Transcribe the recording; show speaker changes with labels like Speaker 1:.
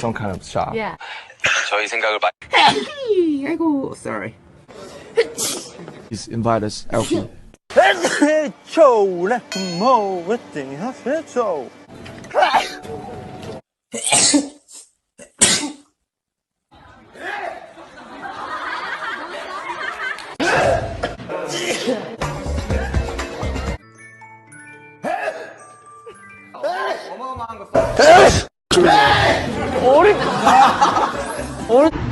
Speaker 1: some kind of shop.
Speaker 2: Yeah.
Speaker 3: 저희 생각을
Speaker 1: 아이고, sorry. He's invited us out.
Speaker 2: 어린